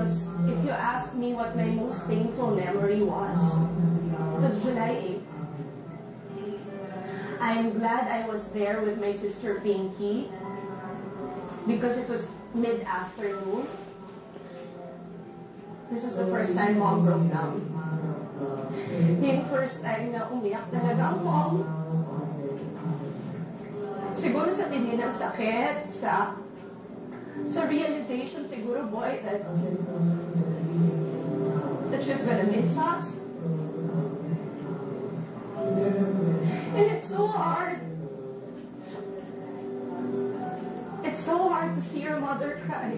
If you ask me what my most painful memory was, it was July 8th. I'm glad I was there with my sister Pinky because it was mid-afternoon. This is the first time Mom broke down. Yung first time na umiyak talaga ang Mom. Siguro sa tindi ng sakit, sa realization siguro, boy, that she's gonna miss us. And it's so hard. It's so hard to see your mother cry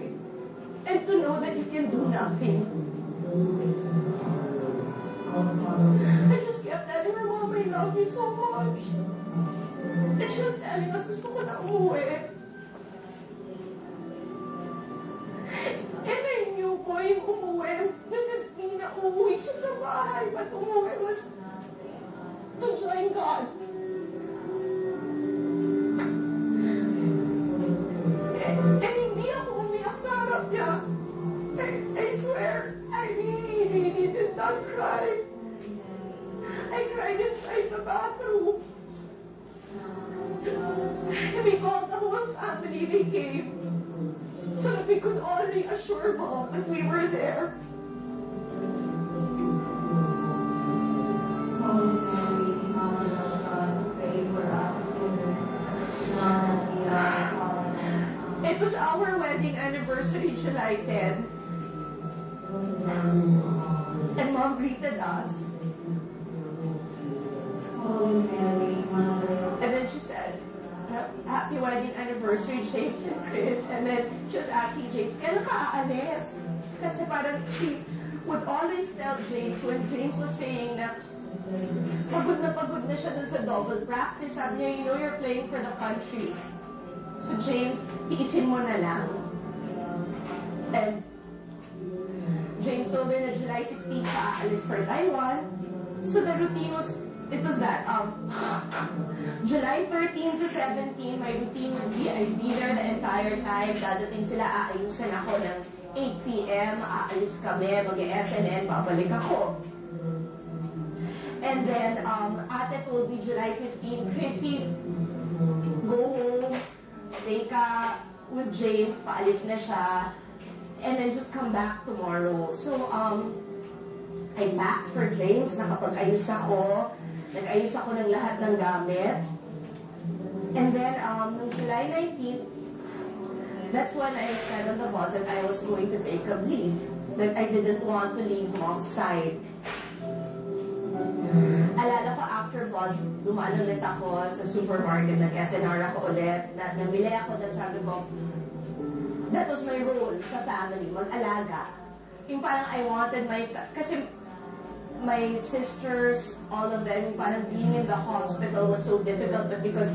and to know that you can do nothing. I just kept telling her, Mom, I love you so much. And she was telling us, gusto ko na umuwi. And I knew po yung umuwi. Hindi na umuwi siya sa bahay. But umuwi was to join God. And hindi ako umiyak sa harap niya. I swear, I really did not cry. I cried inside the bathroom. And we called the whole family. They came so that we could all reassure Mom that we were there. It was our wedding anniversary, July 10. And Mom greeted us. And then she said, happy wedding anniversary, James and Chris. And then she was asking James, kailan ka aalis? Kasi parang she would always tell James, when James was saying na pagod na siya dun sa double practice, sabi niya, you know you're playing for the country. So James, tiisin mo na lang. And James told her na July 16 siya aalis for Taiwan. So the routine was, it was that, July 13 to 17, my routine would be, I'd be there the entire time. Dadating sila, aayusan ako ng 8 p.m., aalis kami, mag-SNN, babalik ako. And then, ate told me July 15, Chrissy, go home, stay ka with James, paalis na siya, and then just come back tomorrow. So, I packed for James, nakapag-ayos ako, nag-ayos ako ng lahat ng gamit. And then, noong July 19th, that's when I said on the bus that I was going to take a leave, that I didn't want to leave Mom's side. Alala ko after bus, dumaan ulit ako sa supermarket, nag-SNR ako ulit, namili ako, then sabi ko, that was my role sa family, mag-alaga. Yung parang I wanted kasi my sisters, all of them, parang being in the hospital was so difficult, but because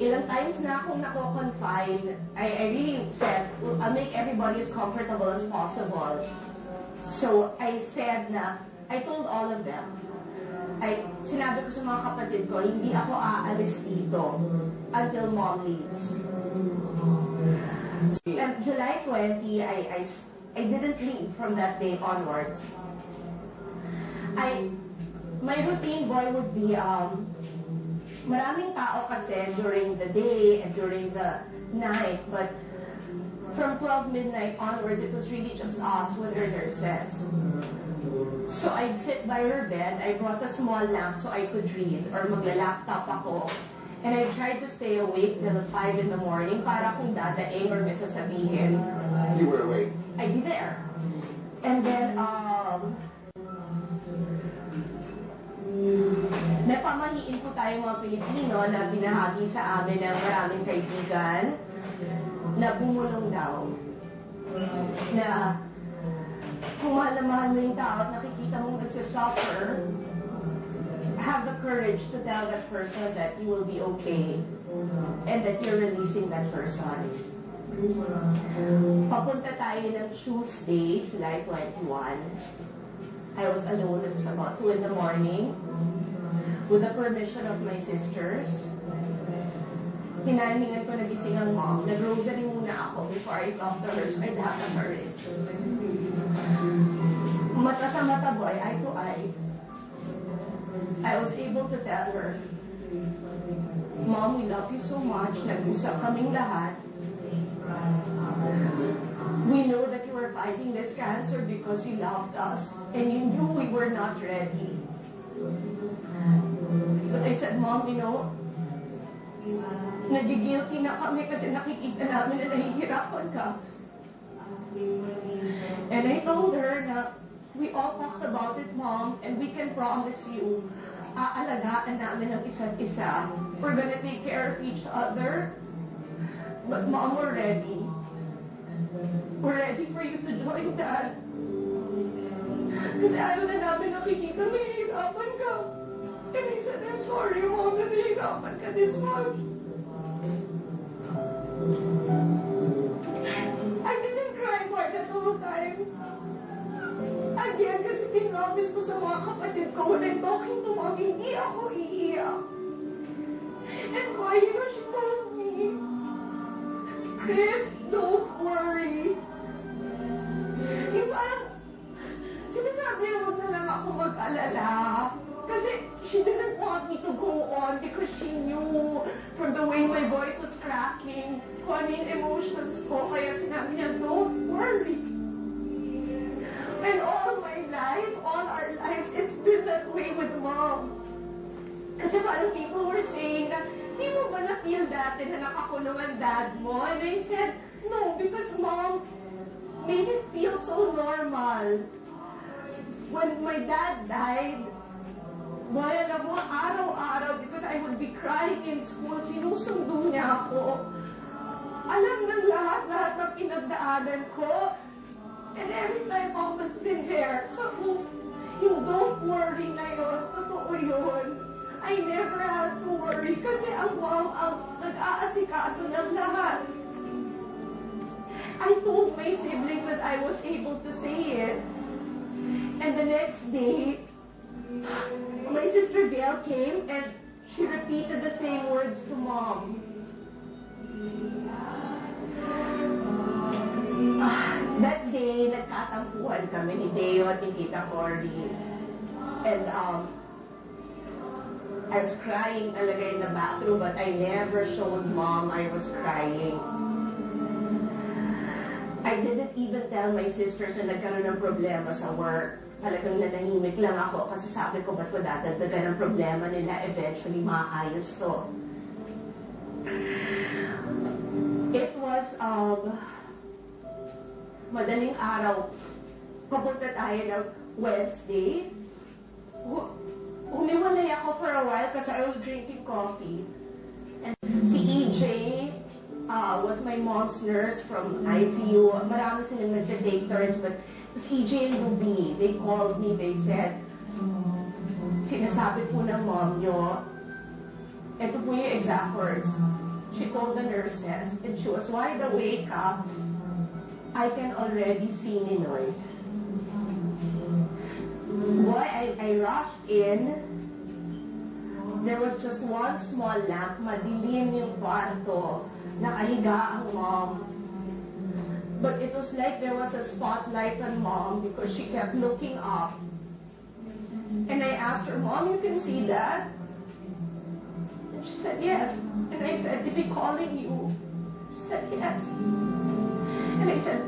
ilang times na akong nako-confine, I really said, I'll make everybody as comfortable as possible. So I said na, I told all of them, sinabi ko sa mga kapatid ko, hindi ako aalis dito until Mom leaves. And July 20, I didn't leave from that day onwards. My routine, boy, would be, maraming tao kasi during the day and during the night, but from 12 midnight onwards, it was really just us with her nurses. So I'd sit by her bed, I brought a small lamp so I could read, or magla-laptop ako. And I tried to stay awake till 5 in the morning para kung dadaing or may sasabihin. You were awake? I'd be there. And then, napamahiin po tayo mga Pilipino na binahagi sa amin ng maraming kaibigan na bumulong daw. Na kung mahal na mahal mo yung tao at nakikita mong nagsasuffer, have the courage to tell that person that you will be okay and that you're releasing that person. Papunta tayo ng Tuesday, July 21. I was alone. It was about 2 in the morning. With the permission of my sisters, hinahingan ko nagising ang Mom. Nag-rosary muna ako before I talked to her so I'd have the courage. sa mata boy, eye to eye, I was able to tell her, Mom, we love you so much. Nag-usap kaming lahat. We know that you were fighting this cancer because you loved us and you knew we were not ready. But I said, Mom, you know, nagigilty na kami kasi nakikita namin na nahihirapan ka. And I told her na we all talked about it, Mom, and we can promise you, aalagaan namin ang isa't isa. We're gonna take care of each other. But Mom, we're ready. We're ready for you to join Dad. Kasi ayaw na namin nakikita nahihirapan ka. And I said, I'm sorry, Mom, na nahihirapan ka this much. I didn't cry for that whole time. Again, kasi pinromise ko sa mga kapatid ko when I'm talking to Mom, hindi ako iiyak. And why, you know, she told me, Chris, don't worry. Yung parang, sinasabi niya, huwag na lang ako mag-alala. Kasi she didn't want me to go on because she knew from the way my voice was cracking, kung ano yung emotions ko. Kaya sinabi niya, don't worry. And all my life, all our lives, it's been that way with Mom. Kasi parang people were saying na, di mo ba na-feel dati na nakakulong ang dad mo? And I said, no, because Mom made it feel so normal. When my dad died, boy, alam mo, araw-araw, because I would be crying in school, sinusundo niya ako. Alam ng lahat ng pinagdaanan ko. And every time Mom has been there. So, yung don't worry na yun, totoo yun. I never had to worry kasi ang Mom ang nag-aasikaso ng lahat. I told my siblings that I was able to say it. And the next day, my sister Gail came and she repeated the same words to Mom. That day, nagkatampuhan kami ni Deo at ni Tita Cory. And I was crying talaga in the bathroom, but I never showed Mom I was crying. I didn't even tell my sisters na nagkaroon ng problema sa work. Talagang nanahimik lang ako kasi sabi ko, ba't ko dadagdagan ng problema nila? Eventually, maayos to. It was, madaling araw, papunta tayo ng Wednesday. Humiwalay ako for a while kasi I was drinking coffee. And si EJ was my mom's nurse from ICU. Marami silang nagta-take turns, but si EJ and Ruby, they called me, they said, sinasabi po ng mom nyo, ito po yung exact words. She called the nurses, and she was wide awake up. I can already see Ninoy. Boy, I rushed in. There was just one small lamp. Madilim yung kwarto. Nakahiga ang Mom. But it was like there was a spotlight on Mom because she kept looking up. And I asked her, Mom, you can see that? And she said, yes. And I said, is he calling you? She said, yes. And I said,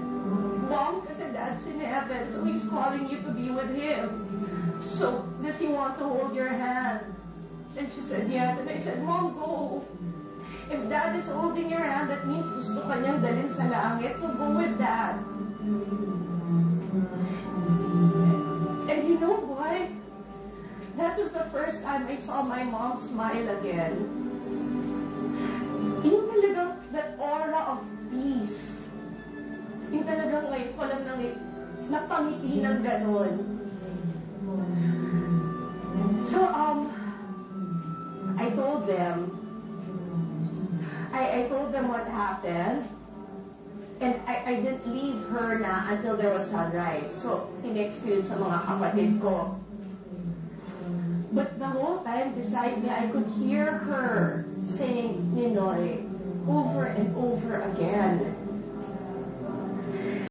Mom, kasi Dad's in heaven, so he's calling you to be with him. So, does he want to hold your hand? And she said, yes. And I said, Mom, go. If Dad is holding your hand, that means gusto ka niyang dalhin sa langit, so go with Dad. And you know what? That was the first time I saw my mom smile again. Yung talagang that aura of peace. Yung talagang ngayon ko lang napangiti ng ganon. So, I told them, I told them what happened, and I didn't leave her na until there was sunrise. So, tinext ko yun sa mga kapatid ko. But the whole time beside me, I could hear her saying, Ninoy, over and over again.